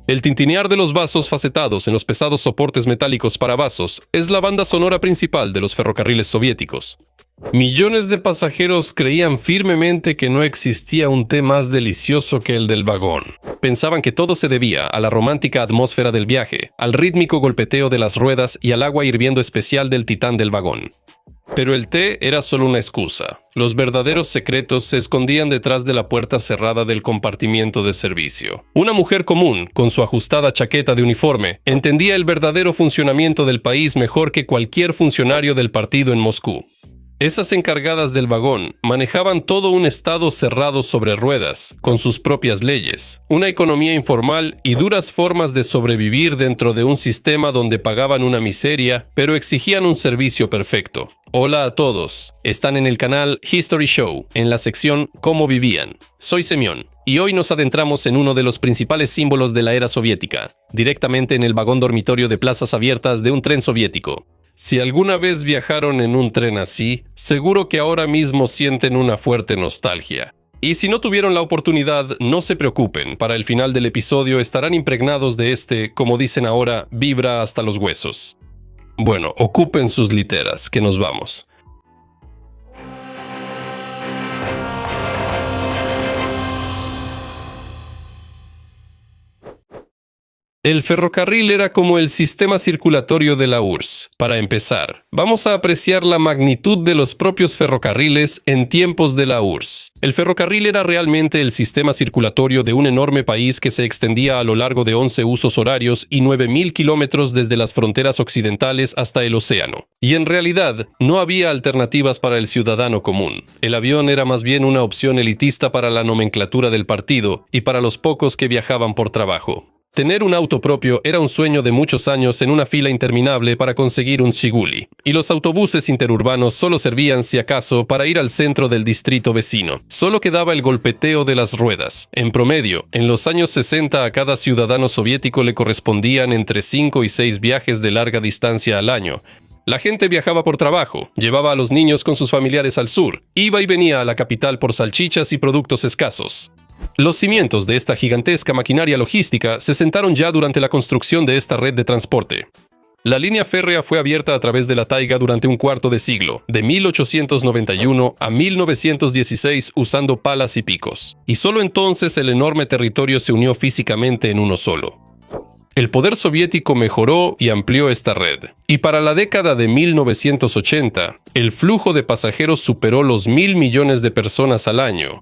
El tintinear de los vasos facetados en los pesados soportes metálicos para vasos es la banda sonora principal de los ferrocarriles soviéticos. Millones de pasajeros creían firmemente que no existía un té más delicioso que el del vagón. Pensaban que todo se debía a la romántica atmósfera del viaje, al rítmico golpeteo de las ruedas y al agua hirviendo especial del titán del vagón. Pero el té era solo una excusa. Los verdaderos secretos se escondían detrás de la puerta cerrada del compartimiento de servicio. Una mujer común, con su ajustada chaqueta de uniforme, entendía el verdadero funcionamiento del país mejor que cualquier funcionario del partido en Moscú. Esas encargadas del vagón manejaban todo un estado cerrado sobre ruedas, con sus propias leyes, una economía informal y duras formas de sobrevivir dentro de un sistema donde pagaban una miseria, pero exigían un servicio perfecto. Hola a todos, están en el canal History Show, en la sección Cómo vivían. Soy Semyon, y hoy nos adentramos en uno de los principales símbolos de la era soviética, directamente en el vagón dormitorio de plazas abiertas de un tren soviético. Si alguna vez viajaron en un tren así, seguro que ahora mismo sienten una fuerte nostalgia. Y si no tuvieron la oportunidad, no se preocupen, para el final del episodio estarán impregnados de este, como dicen ahora, vibra hasta los huesos. Bueno, ocupen sus literas, que nos vamos. El ferrocarril era como el sistema circulatorio de la URSS. Para empezar, vamos a apreciar la magnitud de los propios ferrocarriles en tiempos de la URSS. El ferrocarril era realmente el sistema circulatorio de un enorme país que se extendía a lo largo de 11 usos horarios y 9.000 kilómetros desde las fronteras occidentales hasta el océano. Y en realidad, no había alternativas para el ciudadano común. El avión era más bien una opción elitista para la nomenclatura del partido y para los pocos que viajaban por trabajo. Tener un auto propio era un sueño de muchos años en una fila interminable para conseguir un Zhiguli, y los autobuses interurbanos solo servían, si acaso, para ir al centro del distrito vecino. Solo quedaba el golpeteo de las ruedas. En promedio, en los años 60 a cada ciudadano soviético le correspondían entre 5 y 6 viajes de larga distancia al año. La gente viajaba por trabajo, llevaba a los niños con sus familiares al sur, iba y venía a la capital por salchichas y productos escasos. Los cimientos de esta gigantesca maquinaria logística se sentaron ya durante la construcción de esta red de transporte. La línea férrea fue abierta a través de la taiga durante un cuarto de siglo, de 1891 a 1916 usando palas y picos, y solo entonces el enorme territorio se unió físicamente en uno solo. El poder soviético mejoró y amplió esta red, y para la década de 1980, el flujo de pasajeros superó los 1.000 millones de personas al año.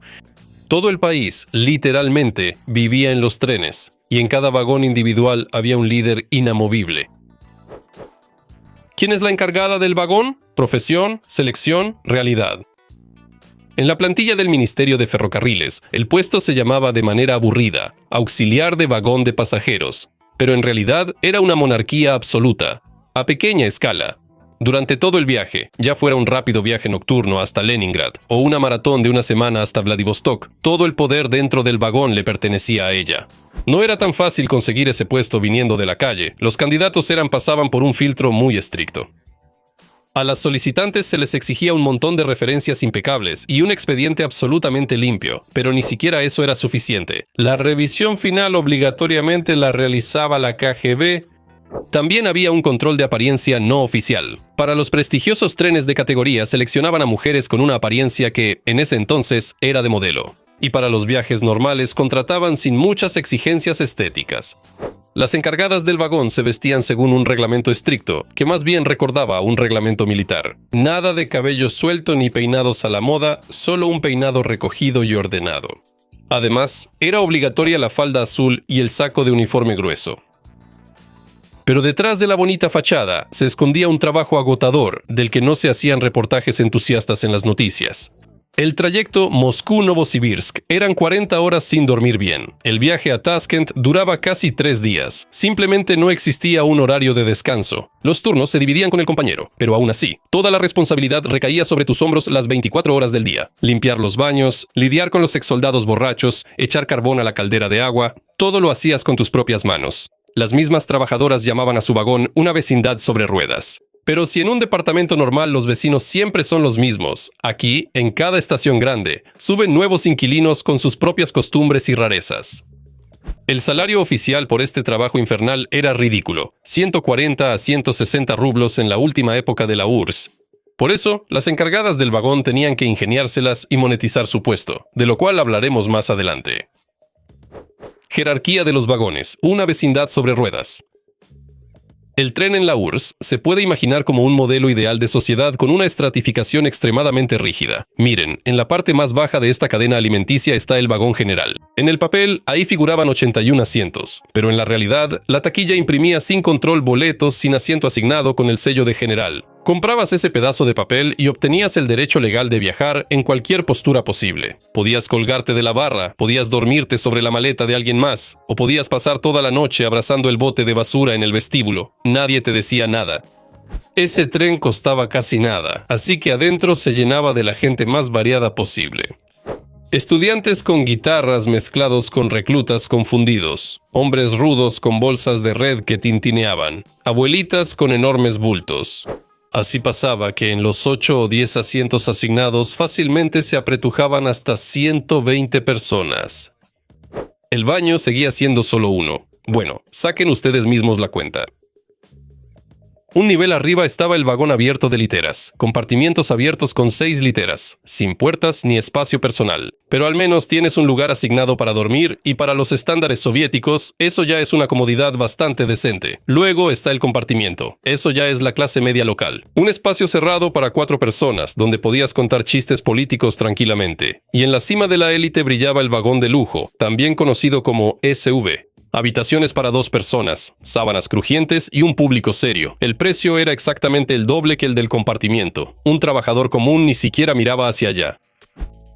Todo el país, literalmente, vivía en los trenes, y en cada vagón individual había un líder inamovible. ¿Quién es la encargada del vagón? Profesión, selección, realidad. En la plantilla del Ministerio de Ferrocarriles, el puesto se llamaba de manera aburrida, auxiliar de vagón de pasajeros, pero en realidad era una monarquía absoluta, a pequeña escala. Durante todo el viaje, ya fuera un rápido viaje nocturno hasta Leningrad o una maratón de una semana hasta Vladivostok, todo el poder dentro del vagón le pertenecía a ella. No era tan fácil conseguir ese puesto viniendo de la calle, los candidatos pasaban por un filtro muy estricto. A las solicitantes se les exigía un montón de referencias impecables y un expediente absolutamente limpio, pero ni siquiera eso era suficiente. La revisión final obligatoriamente la realizaba la KGB. También había un control de apariencia no oficial. Para los prestigiosos trenes de categoría seleccionaban a mujeres con una apariencia que, en ese entonces, era de modelo. Y para los viajes normales contrataban sin muchas exigencias estéticas. Las encargadas del vagón se vestían según un reglamento estricto, que más bien recordaba un reglamento militar. Nada de cabello suelto ni peinados a la moda, solo un peinado recogido y ordenado. Además, era obligatoria la falda azul y el saco de uniforme grueso. Pero detrás de la bonita fachada se escondía un trabajo agotador del que no se hacían reportajes entusiastas en las noticias. El trayecto Moscú-Novosibirsk eran 40 horas sin dormir bien. El viaje a Tashkent duraba casi 3 días. Simplemente no existía un horario de descanso. Los turnos se dividían con el compañero, pero aún así, toda la responsabilidad recaía sobre tus hombros las 24 horas del día. Limpiar los baños, lidiar con los exsoldados borrachos, echar carbón a la caldera de agua, todo lo hacías con tus propias manos. Las mismas trabajadoras llamaban a su vagón una vecindad sobre ruedas. Pero si en un departamento normal los vecinos siempre son los mismos, aquí, en cada estación grande, suben nuevos inquilinos con sus propias costumbres y rarezas. El salario oficial por este trabajo infernal era ridículo, 140 a 160 rublos en la última época de la URSS. Por eso, las encargadas del vagón tenían que ingeniárselas y monetizar su puesto, de lo cual hablaremos más adelante. Jerarquía de los vagones, una vecindad sobre ruedas. El tren en la URSS se puede imaginar como un modelo ideal de sociedad con una estratificación extremadamente rígida. Miren, en la parte más baja de esta cadena alimenticia está el vagón general. En el papel, ahí figuraban 81 asientos, pero en la realidad, la taquilla imprimía sin control boletos sin asiento asignado con el sello de general. Comprabas ese pedazo de papel y obtenías el derecho legal de viajar en cualquier postura posible. Podías colgarte de la barra, podías dormirte sobre la maleta de alguien más, o podías pasar toda la noche abrazando el bote de basura en el vestíbulo. Nadie te decía nada. Ese tren costaba casi nada, así que adentro se llenaba de la gente más variada posible. Estudiantes con guitarras mezclados con reclutas confundidos, hombres rudos con bolsas de red que tintineaban, abuelitas con enormes bultos. Así pasaba que en los 8 o 10 asientos asignados fácilmente se apretujaban hasta 120 personas. El baño seguía siendo solo uno. Bueno, saquen ustedes mismos la cuenta. Un nivel arriba estaba el vagón abierto de literas, compartimientos abiertos con 6 literas, sin puertas ni espacio personal. Pero al menos tienes un lugar asignado para dormir y para los estándares soviéticos, eso ya es una comodidad bastante decente. Luego está el compartimiento, eso ya es la clase media local. Un espacio cerrado para 4 personas, donde podías contar chistes políticos tranquilamente. Y en la cima de la élite brillaba el vagón de lujo, también conocido como SV. Habitaciones para 2 personas, sábanas crujientes y un público serio. El precio era exactamente el doble que el del compartimiento. Un trabajador común ni siquiera miraba hacia allá.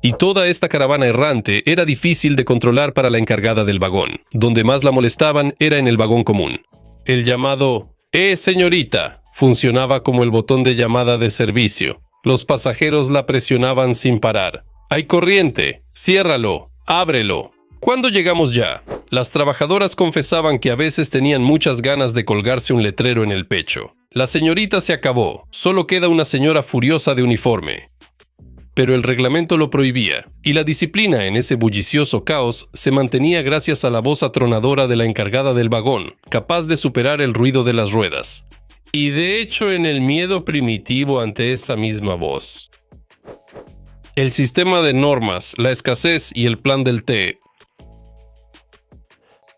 Y toda esta caravana errante era difícil de controlar para la encargada del vagón. Donde más la molestaban era en el vagón común. El llamado señorita funcionaba como el botón de llamada de servicio. Los pasajeros la presionaban sin parar. ¡Hay corriente! ¡Ciérralo! ¡Ábrelo! ¿Cuándo llegamos ya? Las trabajadoras confesaban que a veces tenían muchas ganas de colgarse un letrero en el pecho. La señorita se acabó, solo queda una señora furiosa de uniforme. Pero el reglamento lo prohibía, y la disciplina en ese bullicioso caos se mantenía gracias a la voz atronadora de la encargada del vagón, capaz de superar el ruido de las ruedas. Y de hecho en el miedo primitivo ante esa misma voz. El sistema de normas, la escasez y el plan del té.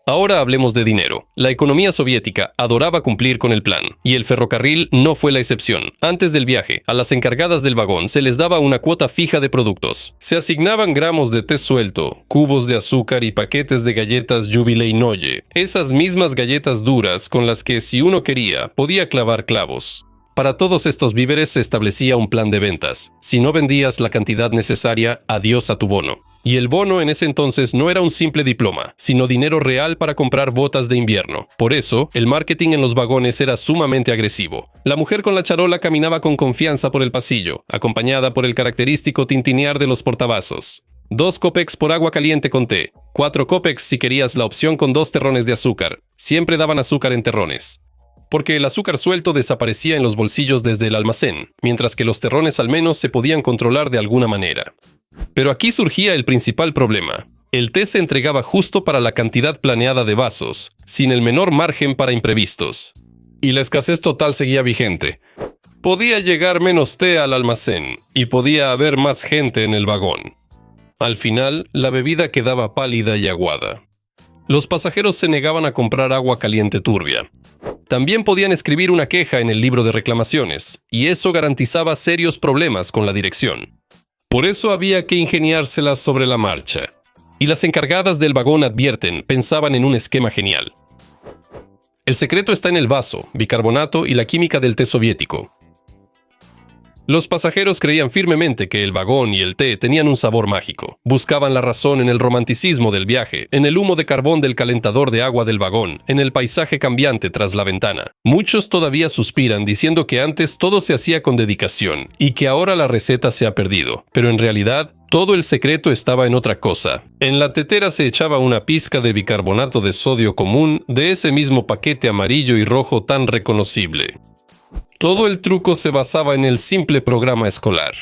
Ahora hablemos de dinero. La economía soviética adoraba cumplir con el plan, y el ferrocarril no fue la excepción. Antes del viaje, a las encargadas del vagón se les daba una cuota fija de productos. Se asignaban gramos de té suelto, cubos de azúcar y paquetes de galletas Jubilee Noye, esas mismas galletas duras con las que, si uno quería, podía clavar clavos. Para todos estos víveres se establecía un plan de ventas. Si no vendías la cantidad necesaria, adiós a tu bono. Y el bono en ese entonces no era un simple diploma, sino dinero real para comprar botas de invierno. Por eso, el marketing en los vagones era sumamente agresivo. La mujer con la charola caminaba con confianza por el pasillo, acompañada por el característico tintinear de los portavasos. 2 kopecks por agua caliente con té, 4 kopecks si querías la opción con 2 terrones de azúcar. Siempre daban azúcar en terrones. Porque el azúcar suelto desaparecía en los bolsillos desde el almacén, mientras que los terrones al menos se podían controlar de alguna manera. Pero aquí surgía el principal problema. El té se entregaba justo para la cantidad planeada de vasos, sin el menor margen para imprevistos. Y la escasez total seguía vigente. Podía llegar menos té al almacén, y podía haber más gente en el vagón. Al final, la bebida quedaba pálida y aguada. Los pasajeros se negaban a comprar agua caliente turbia. También podían escribir una queja en el libro de reclamaciones, y eso garantizaba serios problemas con la dirección. Por eso había que ingeniárselas sobre la marcha. Y las encargadas del vagón advierten, pensaban en un esquema genial. El secreto está en el vaso, bicarbonato y la química del té soviético. Los pasajeros creían firmemente que el vagón y el té tenían un sabor mágico. Buscaban la razón en el romanticismo del viaje, en el humo de carbón del calentador de agua del vagón, en el paisaje cambiante tras la ventana. Muchos todavía suspiran diciendo que antes todo se hacía con dedicación y que ahora la receta se ha perdido. Pero en realidad, todo el secreto estaba en otra cosa. En la tetera se echaba una pizca de bicarbonato de sodio común de ese mismo paquete amarillo y rojo tan reconocible. Todo el truco se basaba en el simple programa escolar.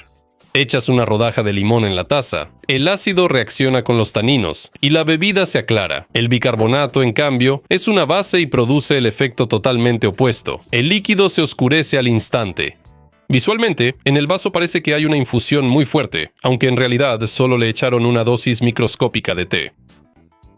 Echas una rodaja de limón en la taza, el ácido reacciona con los taninos y la bebida se aclara. El bicarbonato, en cambio, es una base y produce el efecto totalmente opuesto. El líquido se oscurece al instante. Visualmente, en el vaso parece que hay una infusión muy fuerte, aunque en realidad solo le echaron una dosis microscópica de té.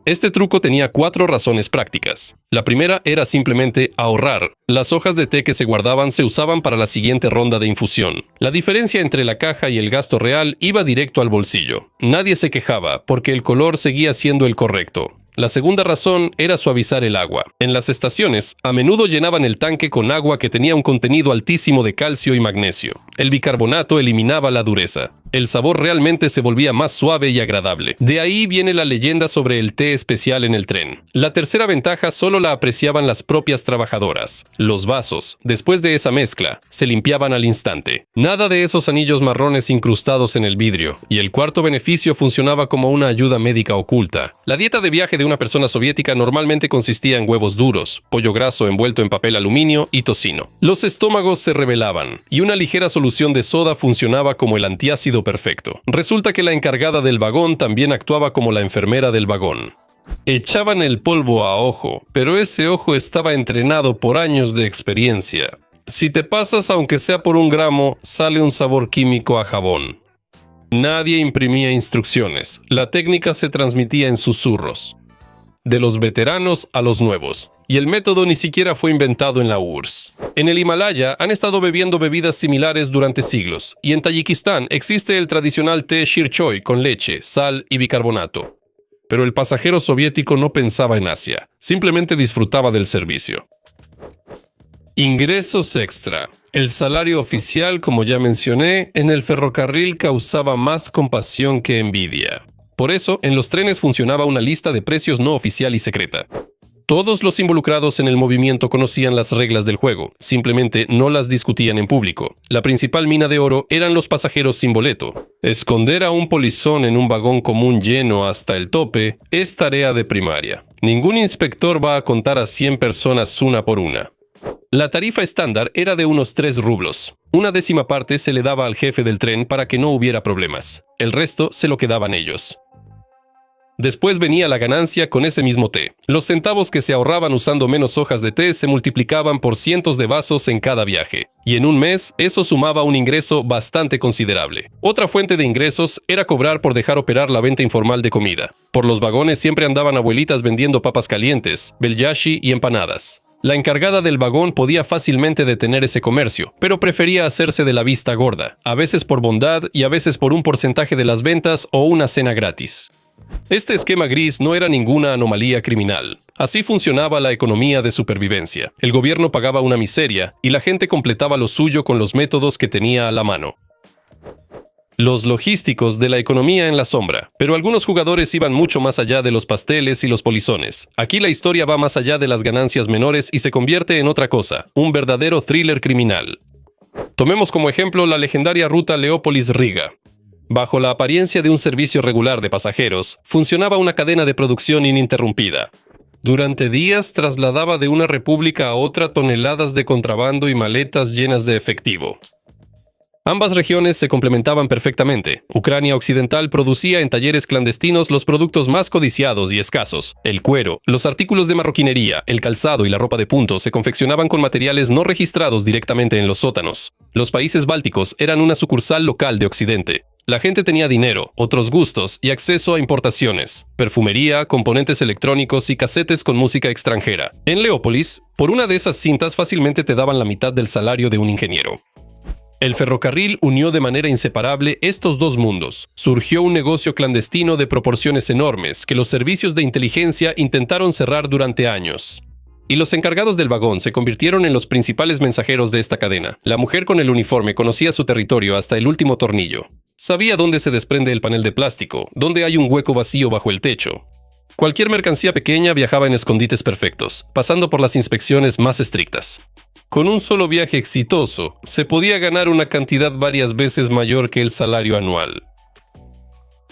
Este truco tenía 4 razones prácticas. La primera era simplemente ahorrar. Las hojas de té que se guardaban se usaban para la siguiente ronda de infusión. La diferencia entre la caja y el gasto real iba directo al bolsillo. Nadie se quejaba, porque el color seguía siendo el correcto. La segunda razón era suavizar el agua. En las estaciones, a menudo llenaban el tanque con agua que tenía un contenido altísimo de calcio y magnesio. El bicarbonato eliminaba la dureza. El sabor realmente se volvía más suave y agradable. De ahí viene la leyenda sobre el té especial en el tren. La tercera ventaja solo la apreciaban las propias trabajadoras. Los vasos, después de esa mezcla, se limpiaban al instante. Nada de esos anillos marrones incrustados en el vidrio. Y el cuarto beneficio funcionaba como una ayuda médica oculta. La dieta de viaje de una persona soviética normalmente consistía en huevos duros, pollo graso envuelto en papel aluminio y tocino. Los estómagos se rebelaban, y una ligera solución de soda funcionaba como el antiácido perfecto. Resulta que la encargada del vagón también actuaba como la enfermera del vagón. Echaban el polvo a ojo, pero ese ojo estaba entrenado por años de experiencia. Si te pasas aunque sea por 1 gramo, sale un sabor químico a jabón. Nadie imprimía instrucciones. La técnica se transmitía en susurros. De los veteranos a los nuevos. Y el método ni siquiera fue inventado en la URSS. En el Himalaya han estado bebiendo bebidas similares durante siglos, y en Tayikistán existe el tradicional té shirchoy con leche, sal y bicarbonato. Pero el pasajero soviético no pensaba en Asia, simplemente disfrutaba del servicio. Ingresos extra. El salario oficial, como ya mencioné, en el ferrocarril causaba más compasión que envidia. Por eso, en los trenes funcionaba una lista de precios no oficial y secreta. Todos los involucrados en el movimiento conocían las reglas del juego, simplemente no las discutían en público. La principal mina de oro eran los pasajeros sin boleto. Esconder a un polizón en un vagón común lleno hasta el tope es tarea de primaria. Ningún inspector va a contar a 100 personas una por una. La tarifa estándar era de unos 3 rublos. Una 10ª parte se le daba al jefe del tren para que no hubiera problemas. El resto se lo quedaban ellos. Después venía la ganancia con ese mismo té. Los centavos que se ahorraban usando menos hojas de té se multiplicaban por cientos de vasos en cada viaje. Y en un mes, eso sumaba un ingreso bastante considerable. Otra fuente de ingresos era cobrar por dejar operar la venta informal de comida. Por los vagones siempre andaban abuelitas vendiendo papas calientes, belyashi y empanadas. La encargada del vagón podía fácilmente detener ese comercio, pero prefería hacerse de la vista gorda, a veces por bondad y a veces por un porcentaje de las ventas o una cena gratis. Este esquema gris no era ninguna anomalía criminal. Así funcionaba la economía de supervivencia. El gobierno pagaba una miseria y la gente completaba lo suyo con los métodos que tenía a la mano. Los logísticos de la economía en la sombra. Pero algunos jugadores iban mucho más allá de los pasteles y los polizones. Aquí la historia va más allá de las ganancias menores y se convierte en otra cosa, un verdadero thriller criminal. Tomemos como ejemplo la legendaria ruta Leópolis-Riga. Bajo la apariencia de un servicio regular de pasajeros, funcionaba una cadena de producción ininterrumpida. Durante días trasladaba de una república a otra toneladas de contrabando y maletas llenas de efectivo. Ambas regiones se complementaban perfectamente. Ucrania Occidental producía en talleres clandestinos los productos más codiciados y escasos. El cuero, los artículos de marroquinería, el calzado y la ropa de punto se confeccionaban con materiales no registrados directamente en los sótanos. Los países bálticos eran una sucursal local de Occidente. La gente tenía dinero, otros gustos y acceso a importaciones, perfumería, componentes electrónicos y casetes con música extranjera. En Leópolis, por una de esas cintas fácilmente te daban la mitad del salario de un ingeniero. El ferrocarril unió de manera inseparable estos dos mundos. Surgió un negocio clandestino de proporciones enormes que los servicios de inteligencia intentaron cerrar durante años. Y los encargados del vagón se convirtieron en los principales mensajeros de esta cadena. La mujer con el uniforme conocía su territorio hasta el último tornillo. Sabía dónde se desprende el panel de plástico, dónde hay un hueco vacío bajo el techo. Cualquier mercancía pequeña viajaba en escondites perfectos, pasando por las inspecciones más estrictas. Con un solo viaje exitoso, se podía ganar una cantidad varias veces mayor que el salario anual.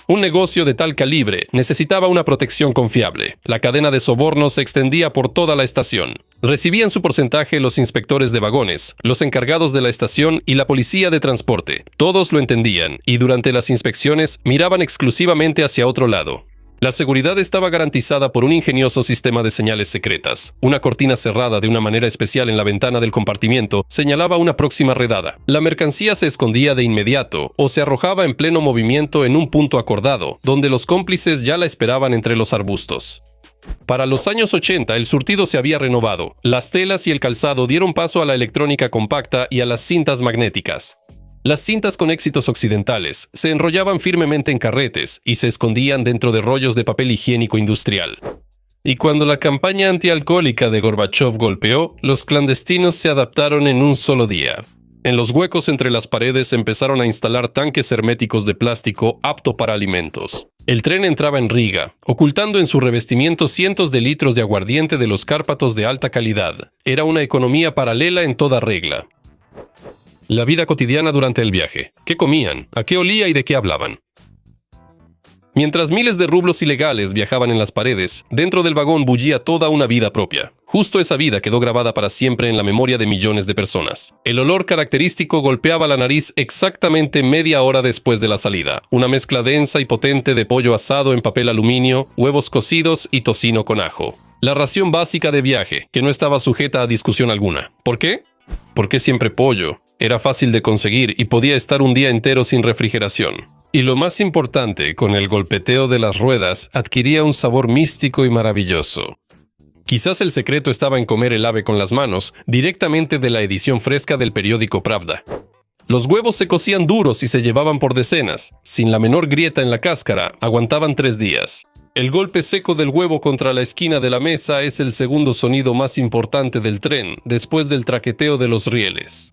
Un negocio de tal calibre necesitaba una protección confiable. La cadena de sobornos se extendía por toda la estación. Recibían su porcentaje los inspectores de vagones, los encargados de la estación y la policía de transporte. Todos lo entendían y durante las inspecciones miraban exclusivamente hacia otro lado. La seguridad estaba garantizada por un ingenioso sistema de señales secretas. Una cortina cerrada de una manera especial en la ventana del compartimiento señalaba una próxima redada. La mercancía se escondía de inmediato o se arrojaba en pleno movimiento en un punto acordado, donde los cómplices ya la esperaban entre los arbustos. Para los años 80 el surtido se había renovado. Las telas y el calzado dieron paso a la electrónica compacta y a las cintas magnéticas. Las cintas con éxitos occidentales se enrollaban firmemente en carretes y se escondían dentro de rollos de papel higiénico industrial. Y cuando la campaña antialcohólica de Gorbachov golpeó, los clandestinos se adaptaron en un solo día. En los huecos entre las paredes empezaron a instalar tanques herméticos de plástico apto para alimentos. El tren entraba en Riga, ocultando en su revestimiento cientos de litros de aguardiente de los Cárpatos de alta calidad. Era una economía paralela en toda regla. La vida cotidiana durante el viaje. ¿Qué comían? ¿A qué olía y de qué hablaban? Mientras miles de rublos ilegales viajaban en las paredes, dentro del vagón bullía toda una vida propia. Justo esa vida quedó grabada para siempre en la memoria de millones de personas. El olor característico golpeaba la nariz exactamente media hora después de la salida. Una mezcla densa y potente de pollo asado en papel aluminio, huevos cocidos y tocino con ajo. La ración básica de viaje, que no estaba sujeta a discusión alguna. ¿Por qué? ¿Por qué siempre pollo? Era fácil de conseguir y podía estar un día entero sin refrigeración. Y lo más importante, con el golpeteo de las ruedas, adquiría un sabor místico y maravilloso. Quizás el secreto estaba en comer el ave con las manos, directamente de la edición fresca del periódico Pravda. Los huevos se cocían duros y se llevaban por decenas. Sin la menor grieta en la cáscara, aguantaban 3 días. El golpe seco del huevo contra la esquina de la mesa es el segundo sonido más importante del tren, después del traqueteo de los rieles.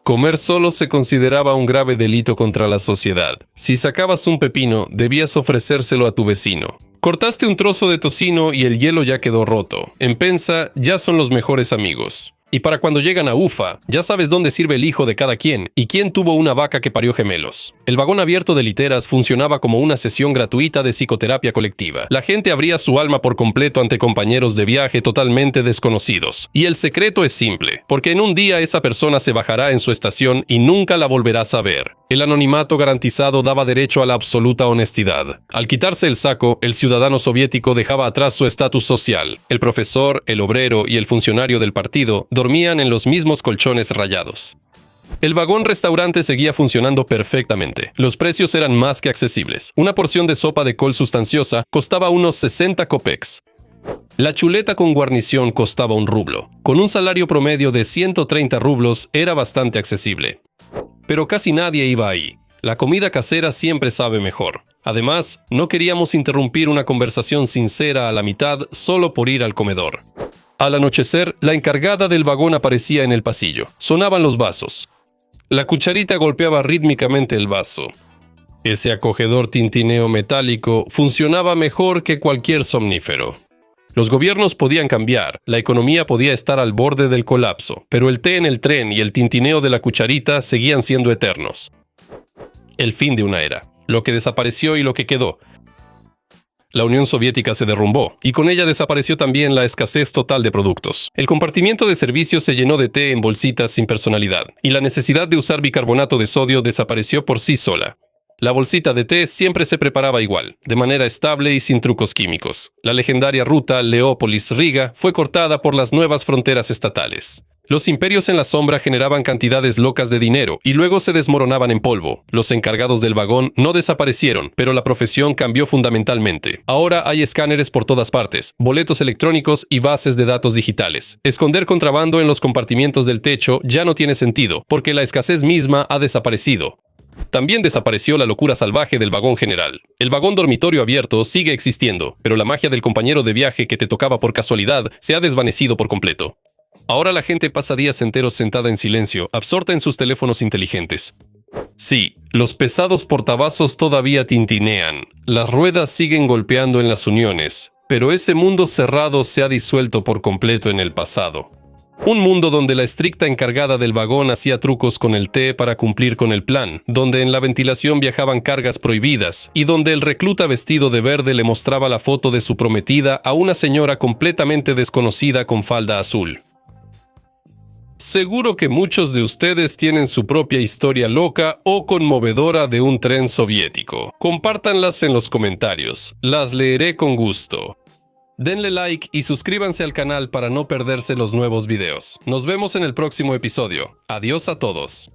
Comer solo se consideraba un grave delito contra la sociedad. Si sacabas un pepino, debías ofrecérselo a tu vecino. Cortaste un trozo de tocino y el hielo ya quedó roto. En Penza ya son los mejores amigos. Y para cuando llegan a Ufa, ya sabes dónde sirve el hijo de cada quien y quién tuvo una vaca que parió gemelos. El vagón abierto de literas funcionaba como una sesión gratuita de psicoterapia colectiva. La gente abría su alma por completo ante compañeros de viaje totalmente desconocidos. Y el secreto es simple, porque en un día esa persona se bajará en su estación y nunca la volverás a ver. El anonimato garantizado daba derecho a la absoluta honestidad. Al quitarse el saco, el ciudadano soviético dejaba atrás su estatus social. El profesor, el obrero y el funcionario del partido dormían en los mismos colchones rayados. El vagón restaurante seguía funcionando perfectamente. Los precios eran más que accesibles. Una porción de sopa de col sustanciosa costaba unos 60 kopecks. La chuleta con guarnición costaba 1 rublo. Con un salario promedio de 130 rublos era bastante accesible. Pero casi nadie iba ahí. La comida casera siempre sabe mejor. Además, no queríamos interrumpir una conversación sincera a la mitad solo por ir al comedor. Al anochecer, la encargada del vagón aparecía en el pasillo. Sonaban los vasos. La cucharita golpeaba rítmicamente el vaso. Ese acogedor tintineo metálico funcionaba mejor que cualquier somnífero. Los gobiernos podían cambiar, la economía podía estar al borde del colapso, pero el té en el tren y el tintineo de la cucharita seguían siendo eternos. El fin de una era, lo que desapareció y lo que quedó. La Unión Soviética se derrumbó, y con ella desapareció también la escasez total de productos. El compartimiento de servicios se llenó de té en bolsitas sin personalidad, y la necesidad de usar bicarbonato de sodio desapareció por sí sola. La bolsita de té siempre se preparaba igual, de manera estable y sin trucos químicos. La legendaria ruta Leópolis-Riga fue cortada por las nuevas fronteras estatales. Los imperios en la sombra generaban cantidades locas de dinero y luego se desmoronaban en polvo. Los encargados del vagón no desaparecieron, pero la profesión cambió fundamentalmente. Ahora hay escáneres por todas partes, boletos electrónicos y bases de datos digitales. Esconder contrabando en los compartimientos del techo ya no tiene sentido, porque la escasez misma ha desaparecido. También desapareció la locura salvaje del vagón general. El vagón dormitorio abierto sigue existiendo, pero la magia del compañero de viaje que te tocaba por casualidad se ha desvanecido por completo. Ahora la gente pasa días enteros sentada en silencio, absorta en sus teléfonos inteligentes. Sí, los pesados portavasos todavía tintinean, las ruedas siguen golpeando en las uniones, pero ese mundo cerrado se ha disuelto por completo en el pasado. Un mundo donde la estricta encargada del vagón hacía trucos con el té para cumplir con el plan, donde en la ventilación viajaban cargas prohibidas y donde el recluta vestido de verde le mostraba la foto de su prometida a una señora completamente desconocida con falda azul. Seguro que muchos de ustedes tienen su propia historia loca o conmovedora de un tren soviético. Compártanlas en los comentarios, las leeré con gusto. Denle like y suscríbanse al canal para no perderse los nuevos videos. Nos vemos en el próximo episodio. Adiós a todos.